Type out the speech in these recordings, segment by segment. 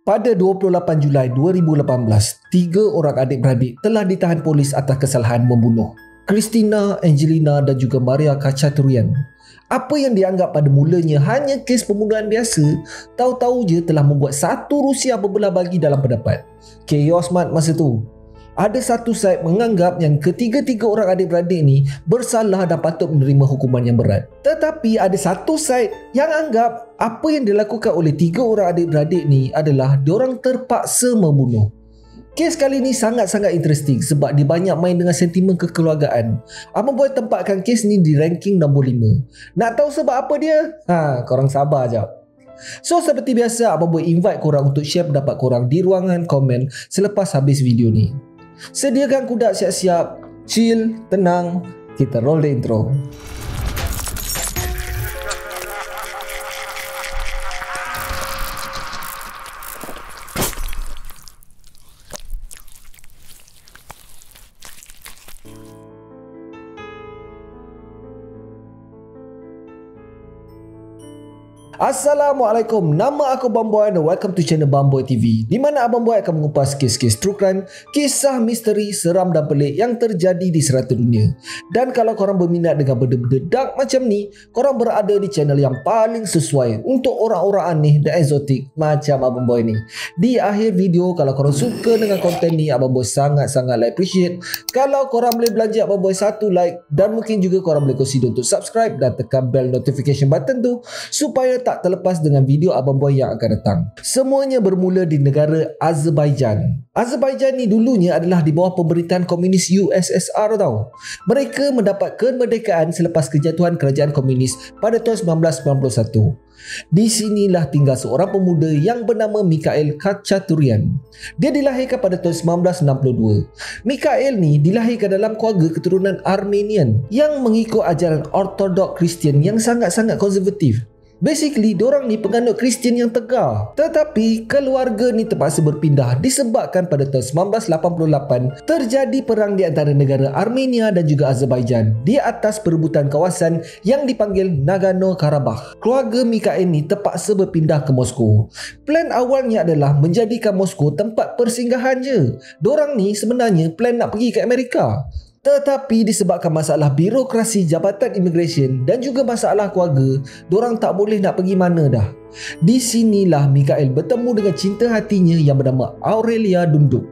Pada 28 Julai 2018, 3 orang adik-beradik telah ditahan polis atas kesalahan membunuh Christina, Angelina dan juga Maria Khachaturian. Apa yang dianggap pada mulanya hanya kes pembunuhan biasa, tahu-tahu je telah membuat satu Rusia berbelah bagi dalam pendapat. Chaos mat masa tu. Ada satu side menganggap yang ketiga-tiga orang adik-beradik ni bersalah dan patut menerima hukuman yang berat. Tetapi ada satu side yang anggap apa yang dilakukan oleh 3 orang adik-beradik ni adalah diorang terpaksa membunuh. Kes kali ni sangat-sangat interesting sebab dia banyak main dengan sentimen kekeluargaan. Abang Boy tempatkan kes ni di ranking nombor 5. Nak tahu sebab apa dia? Korang sabar jap. So seperti biasa, Abang Boy invite korang untuk share pendapat korang di ruangan komen selepas habis video ni. Sediakan kuda siap-siap, chill, tenang, kita roll the intro. Assalamualaikum, nama aku Abang Boy and welcome to channel Abang Boy TV, di mana Abang Boy akan mengupas kes-kes true crime, kisah misteri, seram dan pelik yang terjadi di serata dunia. Dan kalau korang berminat dengan benda-benda dark macam ni, korang berada di channel yang paling sesuai untuk orang-orang aneh dan eksotik macam Abang Boy ni. Di akhir video, kalau korang suka dengan konten ni, Abang Boy sangat-sangat appreciate kalau korang boleh belanja Abang Boy satu like, dan mungkin juga korang boleh consider untuk subscribe dan tekan bell notification button tu supaya tak terlepas dengan video Abang Boy yang akan datang. Semuanya bermula di negara Azerbaijan. Azerbaijan ni dulunya adalah di bawah pemerintahan komunis USSR tau. Mereka mendapat kemerdekaan selepas kejatuhan kerajaan komunis pada tahun 1991. Di sinilah tinggal seorang pemuda yang bernama Mikhail Khachaturian. Dia dilahirkan pada tahun 1962. Mikhail ni dilahirkan dalam keluarga keturunan Armenian yang mengikut ajaran Orthodox Kristian yang sangat-sangat konservatif. Basically, diorang ni penganut Kristian yang tegar. Tetapi, keluarga ni terpaksa berpindah disebabkan pada tahun 1988 terjadi perang di antara negara Armenia dan juga Azerbaijan di atas perebutan kawasan yang dipanggil Nagorno-Karabakh. Keluarga Mikhail ni terpaksa berpindah ke Moskow. Plan awalnya adalah menjadikan Moskow tempat persinggahan je. Diorang ni sebenarnya plan nak pergi ke Amerika. Tetapi disebabkan masalah birokrasi Jabatan Immigration dan juga masalah keluarga, dorang tak boleh nak pergi mana dah. Di sinilah Mikhail bertemu dengan cinta hatinya yang bernama Aurelia Dunduk.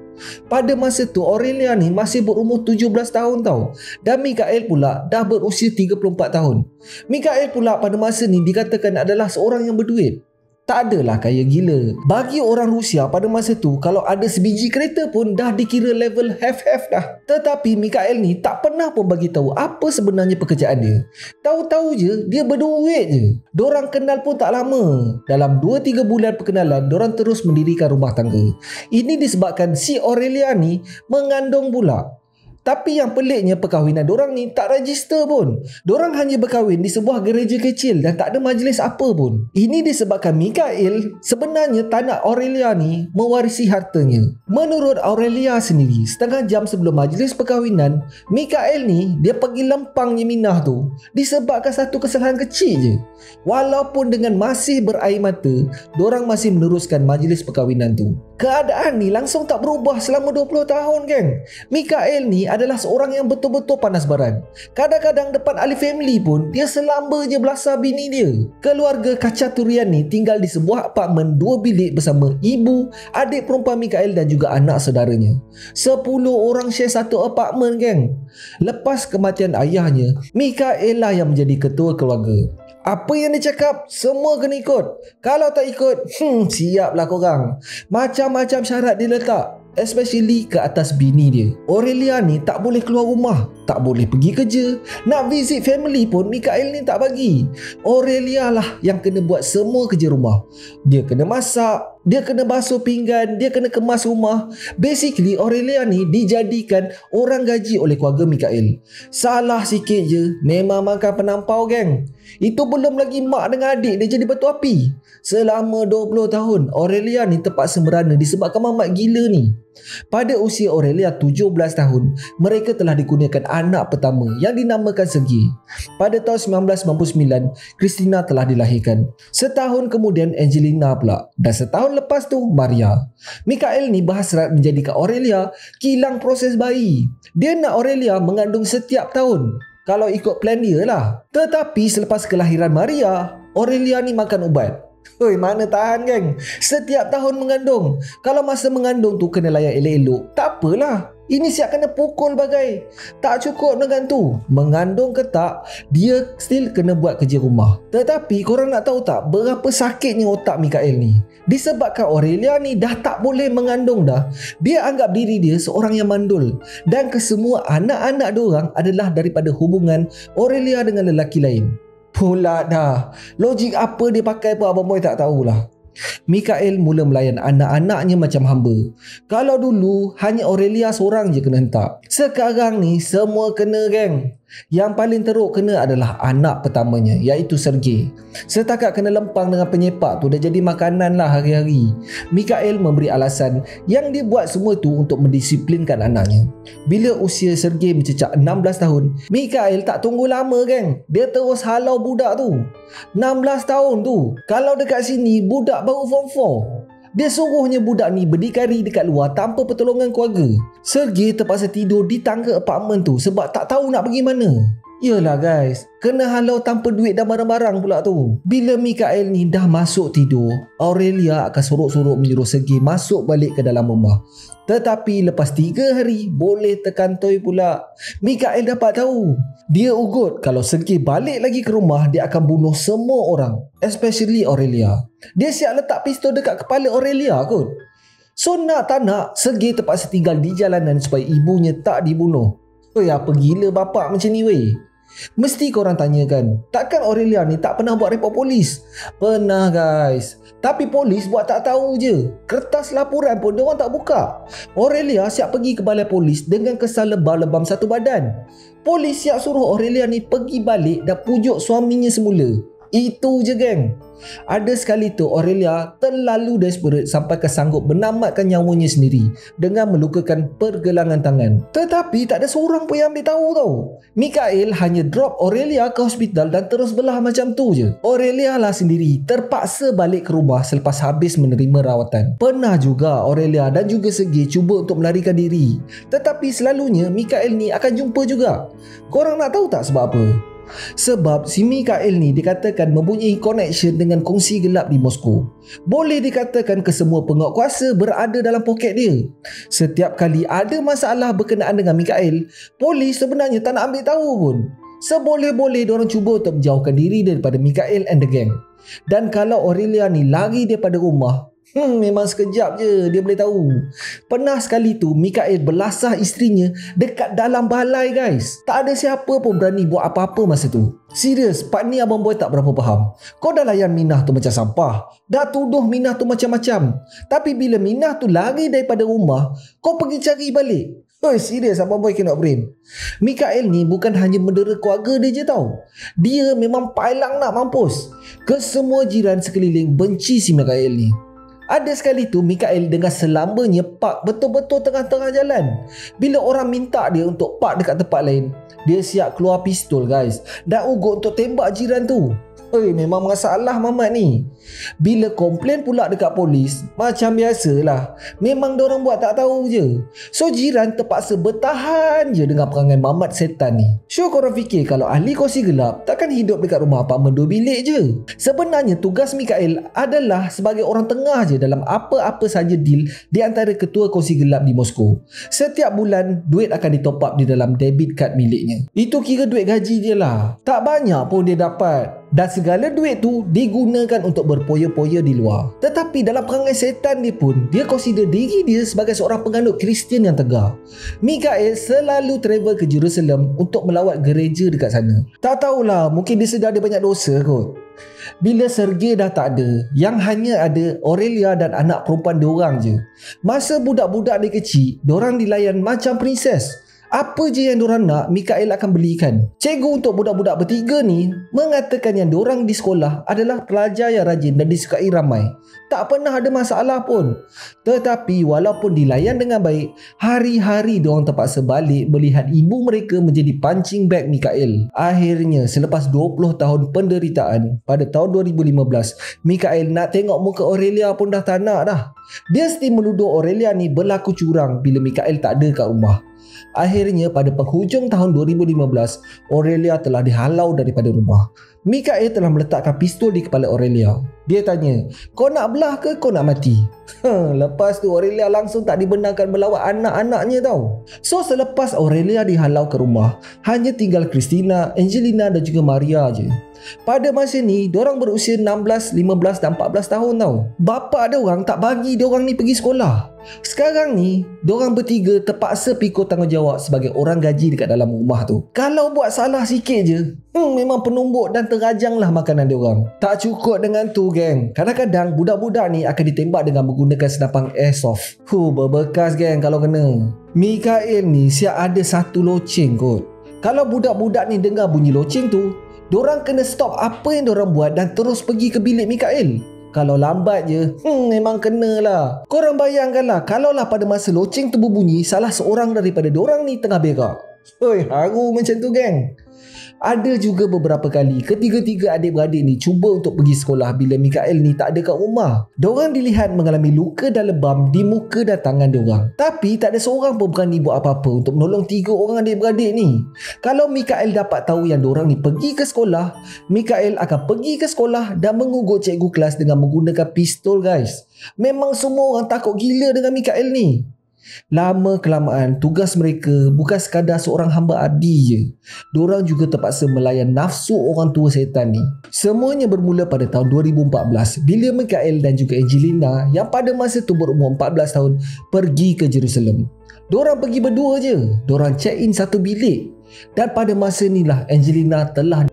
Pada masa tu Aurelia ni masih berumur 17 tahun tau, dan Mikhail pula dah berusia 34 tahun. Mikhail pula pada masa ni dikatakan adalah seorang yang berduit. Tak adalah kaya gila. Bagi orang Rusia pada masa tu, kalau ada sebiji kereta pun dah dikira level have-have dah. Tetapi Mikhail ni tak pernah pun bagi tahu apa sebenarnya pekerjaan dia. Tahu-tahu je dia berduit je. Dorang kenal pun tak lama. Dalam 2-3 bulan perkenalan, dorang terus mendirikan rumah tangga. Ini disebabkan si Aurelia ni mengandung pula. Tapi yang peliknya, perkahwinan dorang ni tak register pun. Dorang hanya berkahwin di sebuah gereja kecil dan tak ada majlis apa pun. Ini disebabkan Mikhail sebenarnya tak nak Aurelia ni mewarisi hartanya. Menurut Aurelia sendiri, setengah jam sebelum majlis perkahwinan, Mikhail ni dia pergi lempang Yeminah tu disebabkan satu kesalahan kecil je. Walaupun dengan masih berair mata, dorang masih meneruskan majlis perkahwinan tu. Keadaan ni langsung tak berubah selama 20 tahun geng. Mikhail ni adalah seorang yang betul-betul panas baran. Kadang-kadang depan ahli family pun dia selamba je belasah bini dia. Keluarga Khachaturian ni tinggal di sebuah apartmen 2 bilik bersama ibu, adik perempuan Mikhail dan juga anak saudaranya. 10 orang share satu apartmen geng. Lepas kematian ayahnya, Mikhail lah yang menjadi ketua keluarga. Apa yang dia cakap, semua kena ikut. Kalau tak ikut, siaplah korang. Macam-macam syarat dia letak, especially ke atas bini dia. Aurelia ni tak boleh keluar rumah, tak boleh pergi kerja. Nak visit family pun Mikhail ni tak bagi. Aurelia lah yang kena buat semua kerja rumah. Dia kena masak, dia kena basuh pinggan, dia kena kemas rumah. Basically Aurelia ni dijadikan orang gaji oleh keluarga Mikhail. Salah sikit je memang makan penampau geng. Itu belum lagi mak dengan adik dia jadi batu api. Selama 20 tahun Aurelia ni terpaksa merana disebabkan mamat gila ni. Pada usia Aurelia 17 tahun, mereka telah dikurniakan anak pertama yang dinamakan Sergei. Pada tahun 1999, Christina telah dilahirkan. Setahun kemudian Angelina pula, dan setahun lepas tu Maria. Mikhail ni berhasrat menjadikan Aurelia kilang proses bayi. Dia nak Aurelia mengandung setiap tahun, kalau ikut plan dia lah. Tetapi selepas kelahiran Maria, Aurelia ni makan ubat. Mana tahan geng, setiap tahun mengandung. Kalau masa mengandung tu kena layan elok-elok, tak apalah. Ini siap kena pukul bagai. Tak cukup dengan tu, mengandung ke tak, dia still kena buat kerja rumah. Tetapi korang nak tahu tak berapa sakitnya otak Mikhail ni? Disebabkan Aurelia ni dah tak boleh mengandung dah, dia anggap diri dia seorang yang mandul. Dan kesemua anak-anak diorang adalah daripada hubungan Aurelia dengan lelaki lain. Pula dah, logik apa dia pakai pun abang boy tak tahulah. Mikhail mula melayan anak-anaknya macam hamba. Kalau dulu hanya Aurelia seorang je kena hentak, sekarang ni semua kena geng. Yang paling teruk kena adalah anak pertamanya, iaitu Sergei. Setakat kena lempang dengan penyepak tu dah jadi makanan lah hari-hari. Mikhail memberi alasan yang dia buat semua tu untuk mendisiplinkan anaknya. Bila usia Sergei mencecah 16 tahun, Mikhail tak tunggu lama geng, dia terus halau budak tu. 16 tahun tu, kalau dekat sini budak baru form 4. Dia suruhnya budak ni berdikari dekat luar tanpa pertolongan keluarga. Sergei terpaksa tidur di tangga apartmen tu sebab tak tahu nak pergi mana. Yelah guys, kena halau tanpa duit dan barang-barang pula tu. Bila Mikhail ni dah masuk tidur, Aurelia akan sorok-sorok menyuruh Sergei masuk balik ke dalam rumah. Tetapi lepas 3 hari, boleh tekan toy pula. Mikhail dapat tahu. Dia ugut kalau Sergei balik lagi ke rumah, dia akan bunuh semua orang, especially Aurelia. Dia siap letak pistol dekat kepala Aurelia kot. So nak tak nak, Sergei terpaksa tinggal di jalanan supaya ibunya tak dibunuh. Apa gila bapak macam ni weh? Mesti korang tanyakan, takkan Aurelia ni tak pernah buat report polis? Pernah guys, tapi polis buat tak tahu je. Kertas laporan pun diorang tak buka. Aurelia siap pergi ke balai polis dengan kesan lebam-lebam satu badan. Polis siap suruh Aurelia ni pergi balik dan pujuk suaminya semula. Itu je geng. Ada sekali tu Aurelia terlalu desperate sampai kesanggup menamatkan nyawanya sendiri dengan melukakan pergelangan tangan. Tetapi tak ada seorang pun yang ambil tahu tau. Mikhail hanya drop Aurelia ke hospital dan terus belah macam tu je. Aurelia lah sendiri terpaksa balik ke rumah selepas habis menerima rawatan. Pernah juga Aurelia dan juga Sergei cuba untuk melarikan diri, tetapi selalunya Mikhail ni akan jumpa juga. Korang nak tahu tak sebab apa? Sebab si Mikhail ni dikatakan mempunyai connection dengan kongsi gelap di Moskow. Boleh dikatakan kesemua penguatkuasa berada dalam poket dia. Setiap kali ada masalah berkenaan dengan Mikhail, polis sebenarnya tak nak ambil tahu pun. Seboleh-boleh diorang cuba untuk menjauhkan diri daripada Mikhail and the gang. Dan kalau Aurelia ni lari daripada rumah, memang sekejap je dia boleh tahu. Pernah sekali tu Mikhail belasah isterinya dekat dalam balai guys. Tak ada siapa pun berani buat apa-apa masa tu. Serius, part ni abang boy tak berapa faham. Kau dah layan Minah tu macam sampah, dah tuduh Minah tu macam-macam, tapi bila Minah tu lari daripada rumah, kau pergi cari balik. Serius abang boy cannot brain. Mikhail ni bukan hanya mendera keluarga dia je tau. Dia memang pailang nak mampus. Kesemua jiran sekeliling benci si Mikhail ni. Ada sekali tu Mikhail dengan selambanya park betul-betul tengah-tengah jalan. Bila orang minta dia untuk park dekat tempat lain, dia siap keluar pistol guys dan ugut untuk tembak jiran tu. Memang masalah mamat ni. Bila komplain pula dekat polis, macam biasalah, memang diorang buat tak tahu je. So jiran terpaksa bertahan je dengan perangai mamat setan ni. Sure korang fikir kalau ahli kongsi gelap takkan hidup dekat rumah apartmen 2 bilik je. Sebenarnya tugas Mikhail adalah sebagai orang tengah je dalam apa-apa saja deal di antara ketua kongsi gelap di Moskow. Setiap bulan duit akan ditop up di dalam debit card miliknya. Itu kira duit gaji dia lah. Tak banyak pun dia dapat. Dan segala duit tu digunakan untuk berpoya-poya di luar. Tetapi dalam perangai setan dia pun, dia consider diri dia sebagai seorang penganut Kristian yang tegar. Mikhail selalu travel ke Jerusalem untuk melawat gereja dekat sana. Tak tahulah, mungkin dia sedar dia banyak dosa kot. Bila Sergei dah tak ada, yang hanya ada Aurelia dan anak perempuan diorang je. Masa budak-budak dia kecil, diorang dilayan macam princess. Apa je yang diorang nak, Mikael akan belikan. Cikgu untuk budak-budak bertiga ni mengatakan yang diorang di sekolah adalah pelajar yang rajin dan disukai ramai. Tak pernah ada masalah pun. Tetapi walaupun dilayan dengan baik, hari-hari diorang terpaksa balik melihat ibu mereka menjadi punching bag Mikael. Akhirnya selepas 20 tahun penderitaan, pada tahun 2015, Mikael nak tengok muka Aurelia pun dah tak nak dah. Dia mesti menuduh Aurelia ni berlaku curang bila Mikael tak ada kat rumah. Akhirnya pada penghujung tahun 2015, Aurelia telah dihalau daripada rumah. Mikael telah meletakkan pistol di kepala Aurelia. Dia tanya, kau nak belah ke kau nak mati? Lepas tu Aurelia langsung tak dibenarkan melawat anak-anaknya tau. So selepas Aurelia dihalau ke rumah, hanya tinggal Christina, Angelina dan juga Maria je. Pada masa ni, diorang berusia 16, 15 dan 14 tahun tau. Bapa diorang tak bagi diorang ni pergi sekolah. Sekarang ni, diorang bertiga terpaksa pikul tanggungjawab sebagai orang gaji dekat dalam rumah tu. Kalau buat salah sikit je, memang penumbuk dan terajanglah makanan diorang. Tak cukup dengan tu geng. Kadang-kadang budak-budak ni akan ditembak dengan menggunakan senapang airsoft. Berbekas geng kalau kena. Mikael ni siap ada satu loceng kot. Kalau budak-budak ni dengar bunyi loceng tu, diorang kena stop apa yang diorang buat dan terus pergi ke bilik Mikael. Kalau lambat je, memang kenalah. Korang bayangkanlah, kalaulah pada masa loceng tu berbunyi, salah seorang daripada diorang ni tengah berak. Haru macam tu geng. Ada juga beberapa kali ketiga-tiga adik-beradik ni cuba untuk pergi sekolah bila Mikael ni tak ada kat rumah. Diorang dilihat mengalami luka dan lebam di muka dan tangan diorang. Tapi tak ada seorang pun berani buat apa-apa untuk menolong 3 orang adik-beradik ni. Kalau Mikael dapat tahu yang diorang ni pergi ke sekolah, Mikael akan pergi ke sekolah dan mengugut cikgu kelas dengan menggunakan pistol guys. Memang semua orang takut gila dengan Mikael ni. Lama kelamaan, tugas mereka bukan sekadar seorang hamba abdi je. Diorang juga terpaksa melayan nafsu orang tua setan ni. Semuanya bermula pada tahun 2014 bila Mikael dan juga Angelina yang pada masa tu berumur 14 tahun pergi ke Jerusalem. Diorang pergi berdua je. Diorang check in satu bilik. Dan pada masa inilah Angelina telah...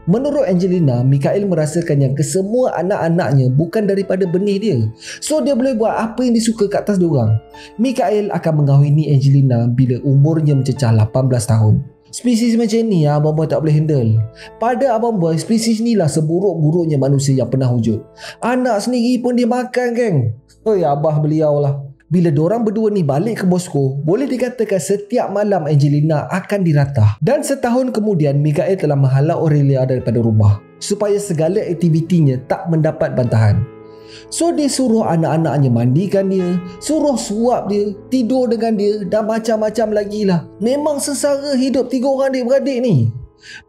Menurut Angelina, Mikael merasakan yang kesemua anak-anaknya bukan daripada benih dia. So dia boleh buat apa yang dia suka kat atas diorang. Mikael akan mengahwini Angelina bila umurnya mencecah 18 tahun. Spesies macam ni Abang Boy tak boleh handle. Pada Abang Boy, spesies ni lah seburuk-buruknya manusia yang pernah wujud. Anak sendiri pun dia makan geng. Abah beliau lah. Bila dorang berdua ni balik ke Moskow, boleh dikatakan setiap malam Angelina akan diratah. Dan setahun kemudian, Mikael telah menghalau Aurelia daripada rumah supaya segala aktivitinya tak mendapat bantahan. So dia suruh anak-anaknya mandikan dia, suruh suap dia, tidur dengan dia dan macam-macam lagi lah. Memang sengsara hidup 3 orang adik-beradik ni.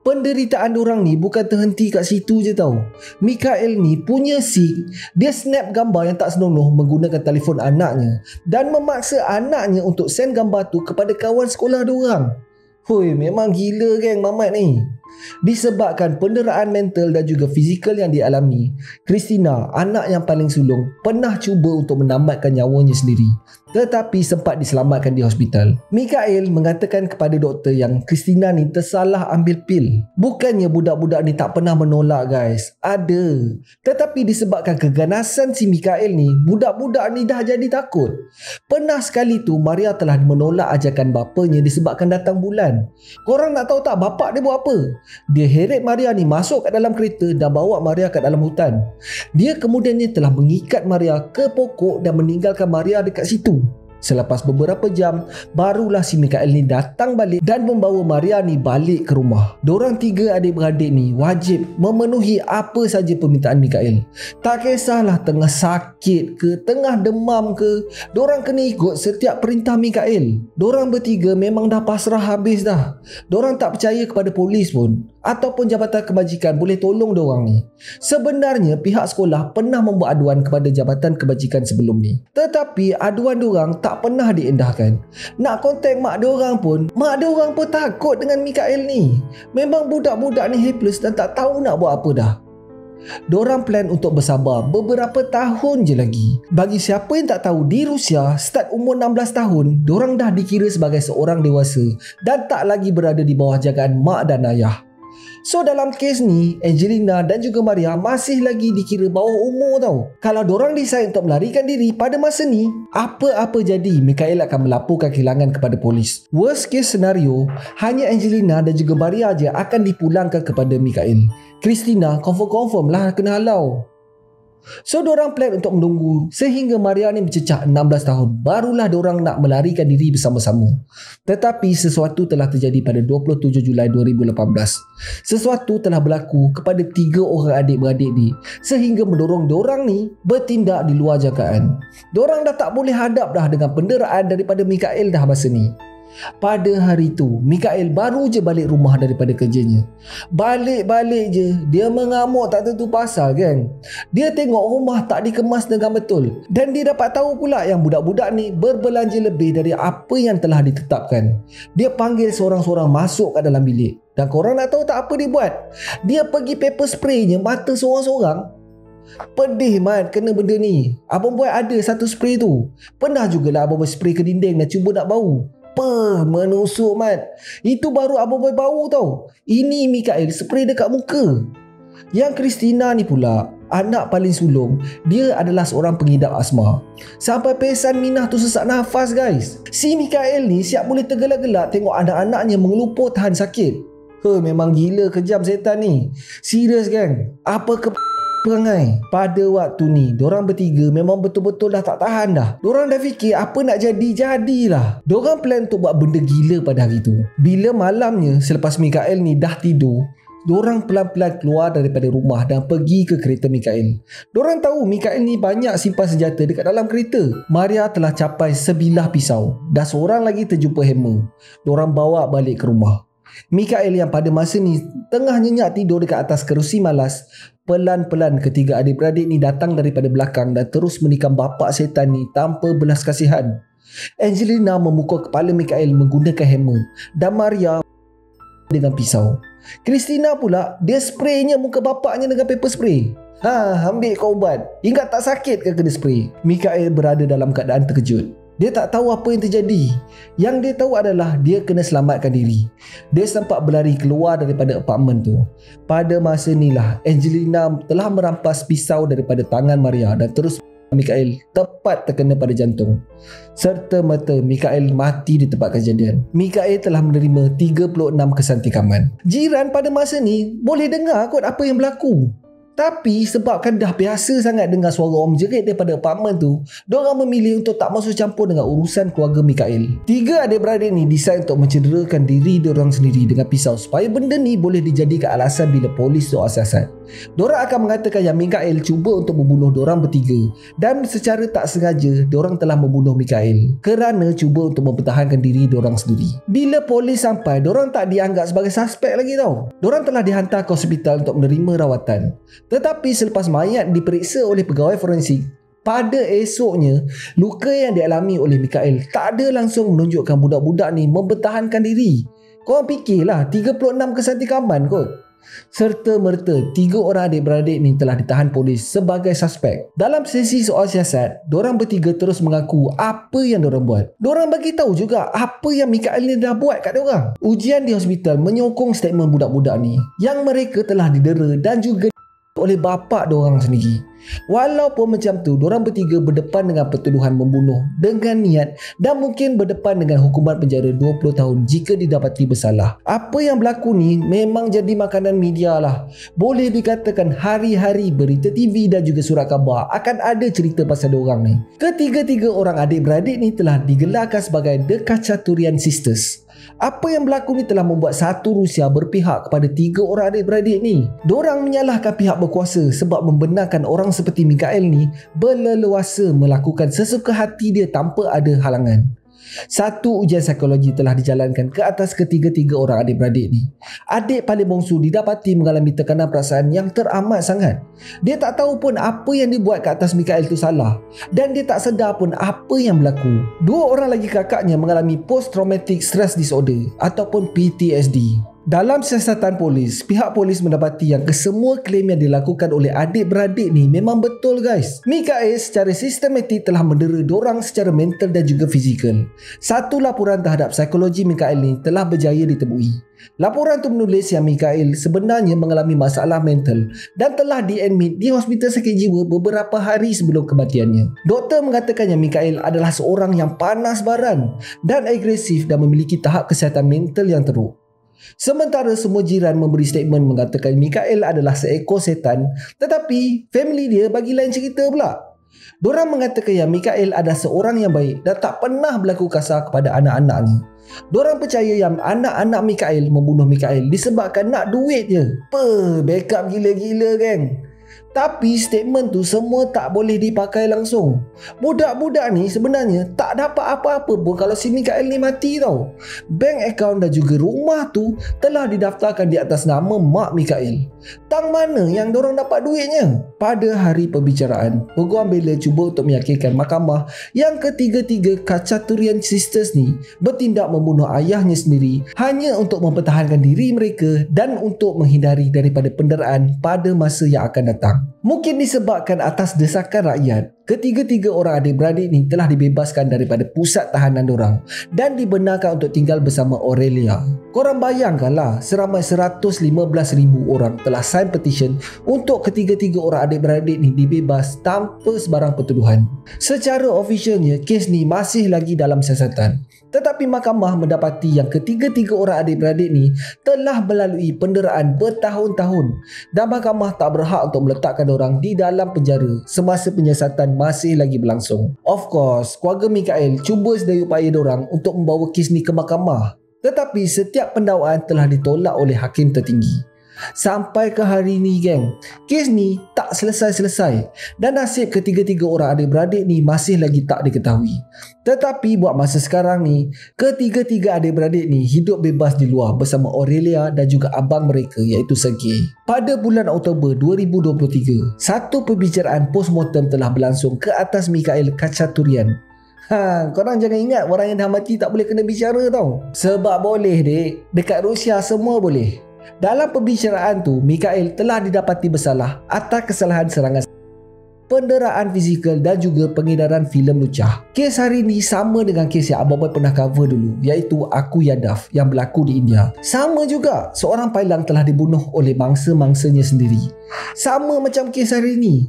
Penderitaan diorang ni bukan terhenti kat situ je tau. Mikael ni punya sik, dia snap gambar yang tak senonoh menggunakan telefon anaknya dan memaksa anaknya untuk send gambar tu kepada kawan sekolah diorang. Memang gila geng mamat ni. Disebabkan penderitaan mental dan juga fizikal yang dialami, Christina, anak yang paling sulung, pernah cuba untuk menamatkan nyawanya sendiri, tetapi sempat diselamatkan di hospital. Mikael mengatakan kepada doktor yang Christina ni tersalah ambil pil. Bukannya budak-budak ni tak pernah menolak guys, ada. Tetapi disebabkan keganasan si Mikael ni, budak-budak ni dah jadi takut. Pernah sekali tu Maria telah menolak ajakan bapanya disebabkan datang bulan. Korang nak tahu tak bapak dia buat apa? Dia heret Maria ni masuk kat dalam kereta dan bawa Maria kat dalam hutan. Dia kemudiannya telah mengikat Maria ke pokok dan meninggalkan Maria dekat situ. Selepas beberapa jam, barulah si Mikael ni datang balik dan membawa Maria ni balik ke rumah. Dorang 3 adik-beradik ni wajib memenuhi apa saja permintaan Mikael. Tak kisahlah tengah sakit ke, tengah demam ke, dorang kena ikut setiap perintah Mikael. Dorang bertiga memang dah pasrah habis dah. Dorang tak percaya kepada polis pun ataupun jabatan kebajikan boleh tolong diorang ni. Sebenarnya pihak sekolah pernah membuat aduan kepada jabatan kebajikan sebelum ni, tetapi aduan diorang tak pernah diendahkan. Nak kontak mak diorang pun takut dengan Mikael ni. Memang budak-budak ni helpless dan tak tahu nak buat apa dah. Diorang plan untuk bersabar beberapa tahun je lagi. Bagi siapa yang tak tahu, di Rusia, start umur 16 tahun, diorang dah dikira sebagai seorang dewasa dan tak lagi berada di bawah jagaan mak dan ayah. So dalam kes ni, Angelina dan juga Maria masih lagi dikira bawah umur tau. Kalau dorang decide untuk melarikan diri pada masa ni, apa-apa jadi, Mikael akan melaporkan kehilangan kepada polis. Worst case scenario, hanya Angelina dan juga Maria je akan dipulangkan kepada Mikael. Christina confirm lah kena halau. So dorang plan untuk menunggu sehingga Maria ni bercecah 16 tahun, barulah dorang nak melarikan diri bersama-sama. Tetapi sesuatu telah terjadi pada 27 Julai 2018. Sesuatu telah berlaku kepada 3 orang adik-beradik ni sehingga mendorong dorang ni bertindak di luar jangkaan. Dorang dah tak boleh hadap dah dengan penderaan daripada Mikael dah masa ni. Pada hari tu, Mikael baru je balik rumah daripada kerjanya. Balik-balik je, dia mengamuk tak tentu pasal kan. Dia tengok rumah tak dikemas dengan betul. Dan dia dapat tahu pula yang budak-budak ni berbelanja lebih dari apa yang telah ditetapkan. Dia panggil seorang-seorang masuk ke dalam bilik. Dan korang nak tahu tak apa dia buat? Dia pergi paper spraynya mata seorang-seorang. Pedih Mat kena benda ni. Abang Boy ada satu spray tu. Pernah jugalah Abang Boy spray ke dinding dan cuba nak bau. Menusuk Mat. Itu baru Abang Boy bau tau. Ini Mikael spray dekat muka. Yang Christina ni pula, anak paling sulung, dia adalah seorang pengidap asma. Sampai pesan minah tu sesak nafas guys. Si Mikael ni siap boleh tergelak-gelak tengok anak-anaknya mengelupur tahan sakit. Memang gila kejam setan ni. Serius gang. Apa perangai. Pada waktu ni dorang bertiga memang betul-betul dah tak tahan dah. Dorang dah fikir apa nak jadilah. Dorang plan untuk buat benda gila pada hari tu. Bila malamnya selepas Mikael ni dah tidur, dorang pelan-pelan keluar daripada rumah dan pergi ke kereta Mikael. Dorang tahu Mikael ni banyak simpan senjata dekat dalam kereta. Maria telah capai sebilah pisau dan seorang lagi terjumpa hammer. Dorang bawa balik ke rumah. Mikael yang pada masa ni tengah nyenyak tidur dekat atas kerusi malas, pelan-pelan ketiga adik-beradik ni datang daripada belakang dan terus menikam bapak setan ni tanpa belas kasihan. Angelina memukul kepala Mikael menggunakan hammer dan Maria dengan pisau. Christina pula, dia spraynya muka bapaknya dengan paper spray. Ambil kau ubat. Ingat tak sakit ke kena spray? Mikael berada dalam keadaan terkejut. Dia tak tahu apa yang terjadi. Yang dia tahu adalah dia kena selamatkan diri. Dia sempat berlari keluar daripada apartmen tu. Pada masa inilah Angelina telah merampas pisau daripada tangan Maria dan terus Mikael tepat terkena pada jantung. Serta-merta Mikael mati di tempat kejadian. Mikael telah menerima 36 kesan tikaman. Jiran pada masa ni boleh dengar kot apa yang berlaku. Tapi sebabkan dah biasa sangat dengar suara orang jerit daripada apartmen tu, diorang memilih untuk tak masuk campur dengan urusan keluarga Mikael. 3 adik-beradik ni decide untuk mencederakan diri diorang sendiri dengan pisau supaya benda ni boleh dijadikan alasan bila polis tu siasat. Diorang akan mengatakan yang Mikael cuba untuk membunuh diorang bertiga dan secara tak sengaja diorang telah membunuh Mikael kerana cuba untuk mempertahankan diri diorang sendiri. Bila polis sampai, diorang tak dianggap sebagai suspek lagi tau. Diorang telah dihantar ke hospital untuk menerima rawatan. Tetapi selepas mayat diperiksa oleh pegawai forensik, pada esoknya, luka yang dialami oleh Mikael tak ada langsung menunjukkan budak-budak ni mempertahankan diri. Korang fikirlah 36 kesan tikaman kot. Serta-merta 3 orang adik-beradik ni telah ditahan polis sebagai suspek. Dalam sesi soal siasat, dorang bertiga terus mengaku apa yang dorang buat. Dorang bagi tahu juga apa yang Mikael ni dah buat kat dorang. Ujian di hospital menyokong statement budak-budak ni yang mereka telah didera dan juga oleh bapa diorang sendiri. Walaupun macam tu, diorang bertiga berdepan dengan pertuduhan membunuh dengan niat dan mungkin berdepan dengan hukuman penjara 20 tahun jika didapati bersalah. Apa yang berlaku ni memang jadi makanan media lah. Boleh dikatakan hari-hari berita TV dan juga surat khabar akan ada cerita pasal diorang ni. Ketiga-tiga orang adik-beradik ni telah digelarkan sebagai The Khachaturian Sisters. Apa yang berlaku ni telah membuat satu Rusia berpihak kepada 3 orang adik-beradik ni. Diorang menyalahkan pihak berkuasa sebab membenarkan orang seperti Mikael ni berleluasa melakukan sesuka hati dia tanpa ada halangan. Satu ujian psikologi telah dijalankan ke atas ketiga-tiga orang adik-beradik ni. Adik paling bongsu didapati mengalami tekanan perasaan yang teramat sangat. Dia tak tahu pun apa yang dibuat ke atas Mikael tu salah dan dia tak sedar pun apa yang berlaku. 2 orang lagi kakaknya mengalami post traumatic stress disorder ataupun PTSD. Dalam siasatan polis, pihak polis mendapati yang kesemua klaim yang dilakukan oleh adik-beradik ni memang betul guys. Mikael secara sistematik telah mendera dorang secara mental dan juga fizikal. Satu laporan terhadap psikologi Mikael ni telah berjaya ditemui. Laporan itu menulis yang Mikael sebenarnya mengalami masalah mental dan telah diadmit di hospital sakit jiwa beberapa hari sebelum kematiannya. Doktor mengatakan yang Mikael adalah seorang yang panas baran dan agresif dan memiliki tahap kesihatan mental yang teruk. Sementara semua jiran memberi statement mengatakan Mikael adalah seekor setan, tetapi family dia bagi lain cerita pula. Dorang mengatakan yang Mikael adalah seorang yang baik dan tak pernah berlaku kasar kepada anak-anaknya. Dorang percaya yang anak-anak Mikael membunuh Mikael disebabkan nak duit je. Backup gila-gila geng. Tapi statement tu semua tak boleh dipakai langsung. Budak-budak ni sebenarnya tak dapat apa-apa pun kalau si Mikael ni mati tau. Bank account dan juga rumah tu telah didaftarkan di atas nama mak Mikael. Tang mana yang dorang dapat duitnya? Pada hari perbicaraan, peguam bela cuba untuk meyakinkan mahkamah yang ketiga-tiga Kachaturian Sisters ni bertindak membunuh ayahnya sendiri hanya untuk mempertahankan diri mereka dan untuk menghindari daripada penderaan pada masa yang akan datang. Mungkin disebabkan atas desakan rakyat, ketiga-tiga orang adik-beradik ni telah dibebaskan daripada pusat tahanan dorang dan dibenarkan untuk tinggal bersama Aurelia. Korang bayangkanlah, seramai 115,000 orang telah sign petition untuk ketiga-tiga orang adik-beradik ni dibebas tanpa sebarang pertuduhan. Secara ofisialnya, kes ni masih lagi dalam siasatan. Tetapi mahkamah mendapati yang ketiga-tiga orang adik-beradik ni telah melalui penderaan bertahun-tahun dan mahkamah tak berhak untuk meletakkan orang di dalam penjara semasa penyiasatan masih lagi berlangsung. Of course, keluarga Mikael cuba sedaya upaya dorang untuk membawa kes ni ke mahkamah. Tetapi setiap pendakwaan telah ditolak oleh hakim tertinggi. Sampai ke hari ni geng, kes ni tak selesai-selesai dan nasib ketiga-tiga orang adik-beradik ni masih lagi tak diketahui. Tetapi buat masa sekarang ni, ketiga-tiga adik-beradik ni hidup bebas di luar bersama Aurelia dan juga abang mereka iaitu Sergei. Pada bulan Oktober 2023, satu perbicaraan postmortem telah berlangsung ke atas Mikael Kachaturian. Korang jangan ingat orang yang dah mati tak boleh kena bicara tau. Sebab boleh dek, dekat Rusia semua boleh. Dalam pembicaraan tu, Mikael telah didapati bersalah atas kesalahan serangan, penderaan fizikal dan juga pengedaran filem lucah. Kes hari ni sama dengan kes yang Abang Boy pernah cover dulu, iaitu Aku Yadav yang berlaku di India. Sama juga, seorang pailang telah dibunuh oleh mangsa-mangsanya sendiri. Sama macam kes hari ni.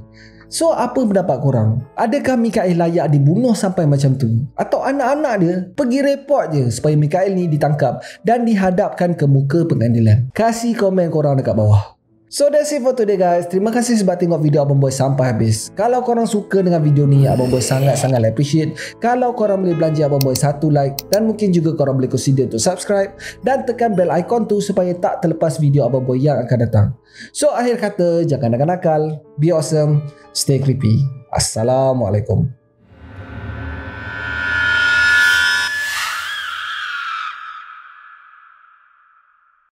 So, apa pendapat korang? Adakah Mikael layak dibunuh sampai macam tu? Atau anak-anak dia pergi report je supaya Mikael ni ditangkap dan dihadapkan ke muka pengadilan? Kasih komen korang dekat bawah. So that's it for today guys. Terima kasih sebab tengok video Abang Boy sampai habis. Kalau korang suka dengan video ni, Abang Boy sangat-sangat appreciate kalau korang boleh belanja Abang Boy satu like dan mungkin juga korang boleh consider untuk subscribe dan tekan bell icon tu supaya tak terlepas video Abang Boy yang akan datang. So akhir kata, jangan nakal-nakal, be awesome, stay creepy. Assalamualaikum.